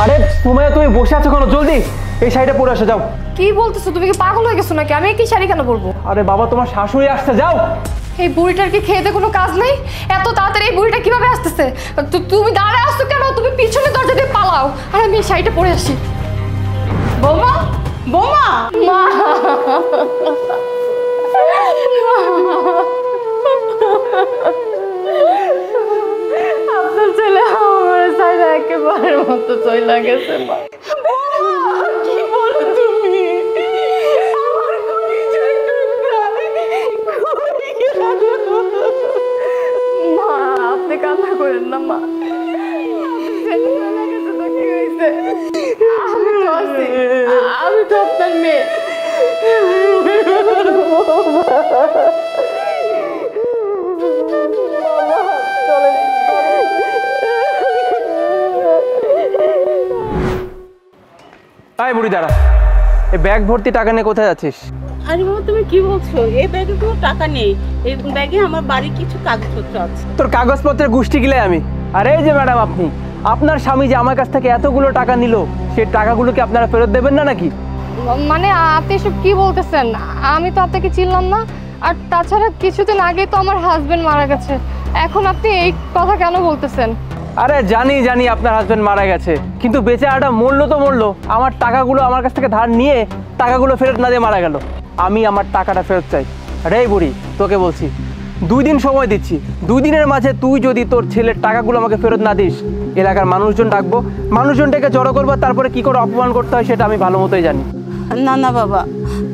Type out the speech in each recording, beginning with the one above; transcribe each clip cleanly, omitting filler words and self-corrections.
আরে সুমাইয়া তুমি বসে আছো কেন? জলদি এই শাড়িটা পরে আসো, যাও। কি বলতেছো? তুমি কি পাগল হয়ে গেছো নাকি? আমি কি শাড়ি কেন পরবো? আরে বাবা, তোমার শাশুড়ি আসছে, যাও। এই বুড়িটার কি খেতে কোনো কাজ নেই? এত তাড়াতাড়ি এই বুড়িটা কিভাবে আসতেছে? তুমি দাঁড়ায় আসছো কেন? তুমি পিছনে দরজা দিয়ে পালাও, আর আমি এই শাড়িটা পরে আসি। বৌমা, বৌমা, মা, আপনার ছেলে আমার সাইডে একেবারের মতো চলে গেছে। মা, কি বলো তুমি? মা, আপনি কান্না করেন না মা। আমি তো আপনার মেয়ে। আয় বুড়ি দাঁড়া, এই ব্যাগ ভর্তি টাকা নিয়ে কোথায় যাচ্ছিস? আরে বাবা, তুমি কি বলছো? এই ব্যাগে কোনো টাকা নেই। এই ব্যাগে আমার বাড়ির কিছু কাগজপত্র আছে। তোর কাগজপত্রের গুষ্টি গিলে আমি। আরে এই যে ম্যাডাম, আপনি আপনার স্বামী যে আমার কাছ থেকে এতগুলো টাকা নিল, সেই টাকাগুলো কি আপনারা ফেরত দেবেন না নাকি? মানে আপনি এসব কি বলতেছেন? আমি তো আপনাকে চিনলাম না। আর তাছাড়া কিছুদিন আগেই তো আমার হাজবেন্ড মারা গেছে। এখন আপনি এই কথা কেন বলতেছেন? আরে জানি জানি আপনার হাজবেন্ড মারা গেছে, কিন্তু বেচারাটা মরলো তো মরলো, আমার টাকাগুলো আমার কাছ থেকে ধার নিয়ে টাকাগুলো ফেরত না দিয়ে মারা গেল। আমি আমার টাকাটা ফেরত চাই। আরে এই বুড়ি, তোকে বলছি 2 দিন সময় দিচ্ছি। 2 দিনের মাঝে তুই যদি তোর ছেলের টাকাগুলো আমাকে ফেরত না দিস, এলাকার মানুষজন ডাকবো, মানুষজনটাকে জড়ো করবো, তারপরে কি করে অপমান করতে হয় সেটা আমি ভালো মতোই জানি। না না বাবা,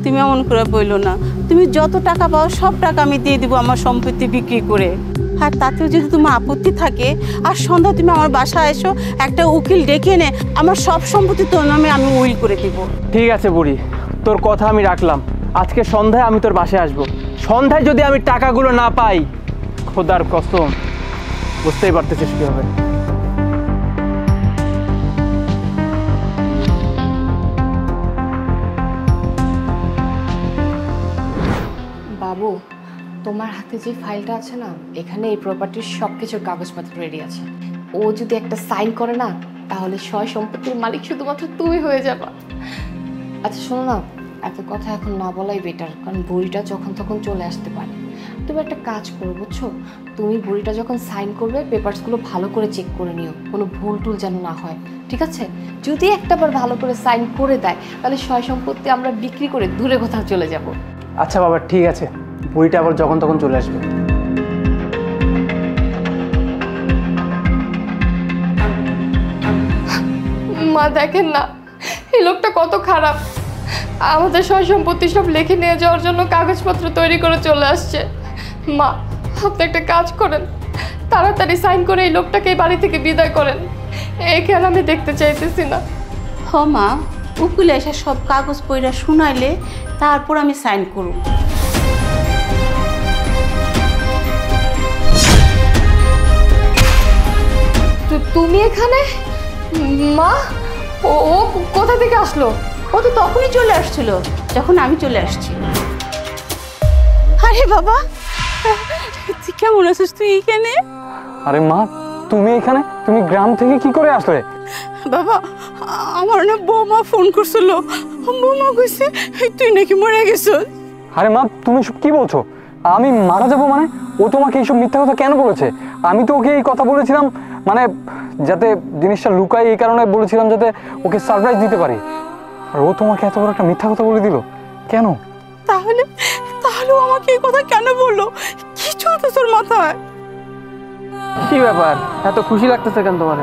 তুমি এমন করে বললো না। তুমি যত টাকা পাও সব টাকা আমি দিয়ে দিব আমার সম্পত্তি বিক্রি করে। আর তাতেও যদি তোমার আপত্তি থাকে, আর সন্ধ্যা তুমি আমার বাসায় এসো, একটা উকিল ডেকে এনে আমার সব সম্পত্তি তোর নামে আমি উইল করে দিব। ঠিক আছে বুড়ি, তোর কথা আমি রাখলাম। আজকে সন্ধ্যায় আমি তোর বাসায় আসবো। সন্ধ্যায় যদি আমি টাকাগুলো না পাই, খোদার কসম, বুঝতেই পারতেছিস কি হবে। বাবু, তোমার হাতে যে ফাইলটা আছে না, এখানে এই প্রপার্টির সব কিছুর কাগজপত্র রেডি আছে। ও যদি একটা সাইন করে না, তাহলে সয় সম্পত্তির মালিক শুধুমাত্র তুমি হয়ে যাবা। আচ্ছা শোনো না, এত কথা এখন না বলাই বেটার, কারণ বুড়িটা যখন তখন চলে আসতে পারে। তুমি একটা কাজ করো বুঝছো, তুমি বুড়িটা যখন সাইন করবে পেপারসগুলো ভালো করে চেক করে নিও, কোনো ভুল টুল যেন না হয়, ঠিক আছে? যদি একটাবার ভালো করে সাইন করে দেয়, তাহলে সয় সম্পত্তি আমরা বিক্রি করে দূরে কোথাও চলে যাব। আচ্ছা বাবা, ঠিক আছে, বুড়িটা আবার যখন তখন চলে আসবে। মা দেখেন না, এই লোকটা কত খারাপ। আমাদের সয় সম্পত্তি সব লিখে নিয়ে যাওয়ার জন্য কাগজপত্র তৈরি করে চলে আসছে। মা, আপনি একটা কাজ করেন, তাড়াতাড়ি সাইন করে এই লোকটাকে এই বাড়ি থেকে বিদায় করেন। এখানে আমি দেখতে চাইতেছি না। হ মা, উকিল এসে সব কাগজ পয়রা শুনাইলে তারপর আমি সাইন করব। তুমি এখানে? মা, ও কোথা থেকে আসলো? ও তো তখনই চলে আসছিল যখন আমি চলে আসছি। আরে বাবা, তুই কেমন আছিস? তুই এখানে? আরে মা, তুমি এখানে? তুমি গ্রাম থেকে কি করে আসলে? বাবা, আমার না বৌমা ফোন করছিল। বৌমা কইছে তুই নাকি মরে গেছিস। আরে মা, তুমি সব কি বলছো? আমি মারা যাবো মানে? ও তোমাকে এইসব মিথ্যা কথা কেন বলেছে? আমি তো ওকে এই কথা বলেছিলাম, মানে যাতে জিনিসটা লুকাই, এই কারণে বলেছিলাম যাতে ওকে সারপ্রাইজ দিতে পারি। আর ও তোমাকে এত বড় একটা মিথ্যা কথা বলে দিল কেন? তাহলে তাহলে ও আমাকে এই কথা কেন বললো? কি চলতেছে ওর মাথায়? কি ব্যাপার, এত খুশি লাগতেছে কেন তোমার?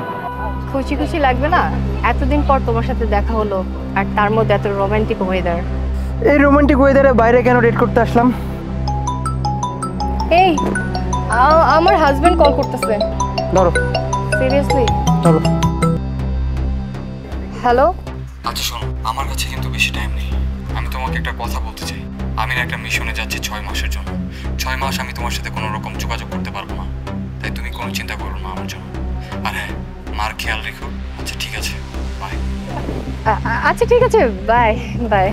খুশি খুশি লাগবে না? এতদিন পর তোমার সাথে দেখা হলো, আর তার মধ্যে এত রোমান্টিক ওয়েদার। এই রোমান্টিক ওয়েদারে বাইরে কেন ডেট করতে আসলাম? এই, আমার হাজবেন্ড কল করতেছে। ধরো। সিরিয়াসলি? ধরো। হ্যালো। আচ্ছা শোনো, আমার কাছে কিন্তু বেশি টাইম নেই। আমি তোমাকে একটা কথা বলতে চাই। আমি একটা মিশনে যাচ্ছি 6 মাসের জন্য। 6 মাস আমি তোমার সাথে কোনো রকম যোগাযোগ করতে পারবো না, তাই তুমি কোনো চিন্তা করো না আমার জন্য। আর হ্যাঁ, মার খেয়াল রেখো। আচ্ছা ঠিক আছে, বাই। আচ্ছা ঠিক আছে, বাই বাই।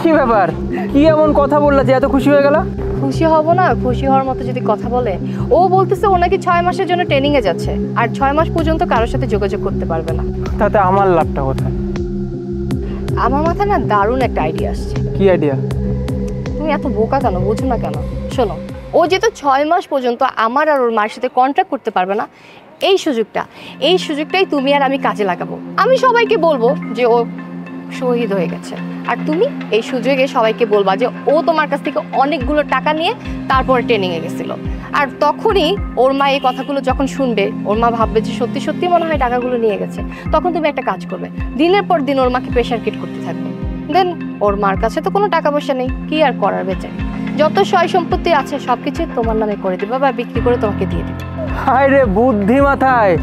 কি ব্যাপার, কি এমন কথা বললা যে এত খুশি হয়ে গেল? খুশি হব না, খুশি হওয়ার মতো যদি কথা বলে। ও বলতেছে ও নাকি 6 মাসের জন্য ট্রেনিংয়ে যাচ্ছে, আর 6 মাস পর্যন্ত কারোর সাথে যোগাযোগ করতে পারবে না। তাতে আমার লাভটা কোথায়? আমার মাথায় না দারুণ একটা আইডিয়া আসছে। কি আইডিয়া? তুমি এত বোকা কেন, বুঝো না কেন? শোনো, ও যেহেতু 6 মাস পর্যন্ত আমার আর ওর মার সাথে কন্ট্যাক্ট করতে পারবে না, এই সুযোগটাই তুমি আর আমি কাজে লাগাবো। আমি সবাইকে বলবো যে ও শহীদ হয়ে গেছে, আর তুমি এই সুযোগে সবাইকে বলবা যে ও তোমার কাছ থেকে অনেকগুলো টাকা নিয়ে তারপরে ট্রেনিংয়ে গেছিল। আর তখনই ওর মা এই কথাগুলো যখন শুনবে, ওর মা ভাববে যে সত্যি সত্যি মনে হয় টাকাগুলো নিয়ে গেছে। তখন তুমি একটা কাজ করবে, দিনের পর দিন ওর মাকে প্রেশার কিট করতে থাকবে। দেন ওর মার কাছে তো কোনো টাকা পয়সা নেই, কি আর করার, বেঁচে যত সয় সম্পত্তি আছে সবকিছু তোমার নামে করে দিবে বা বিক্রি করে তোমাকে দিয়ে দিবে। হায় রে বুদ্ধি মাথায়,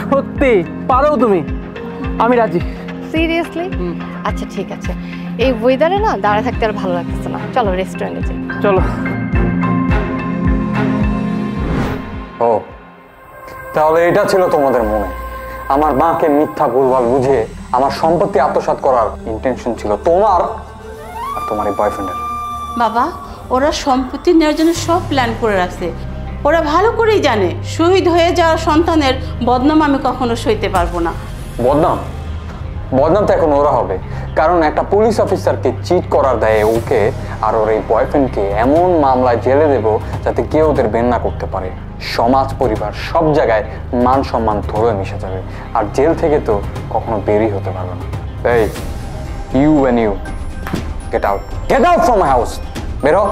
সত্যি পারো তুমি, আমি রাজি। সিরিয়াসলি? আচ্ছা ঠিক আছে, এই ওয়েদারে না দাঁড়া থাকতে আর ভালো লাগতেছে না, চলো রেস্টুরেন্টে যাই। চলো। ও তাহলে এটা ছিল তোমাদের মনে? আমার মাকে মিথ্যা ভুলভাল বুঝে আমার সম্পত্তি আত্মসাৎ করার ইন্টেনশন ছিল তোমার আর তোমার এই বয়ফ্রেন্ডের? বাবা, ওরা সম্পত্তি নেওয়ার জন্য সব প্ল্যান করে রাখছে। ওরা ভালো করেই জানে শহীদ হয়ে যাওয়া সন্তানের বদনাম আমি কখনো সইতে পারবো না। বদনাম? বদনাম তো এখন ওরা হবে, কারণ একটা পুলিশ অফিসারকে চিট করার দায়ে ওকে আর ওর এই বয়ফ্রেন্ডকে এমন মামলায় জেলে দেব যাতে কেউ ওদের বের না করতে পারে। সমাজ, পরিবার, সব জায়গায় মান সম্মান ধরে মিশে যাবে, আর জেল থেকে তো কখনো বেরই হতে পারবে না। এই you get out from my house, বেরো।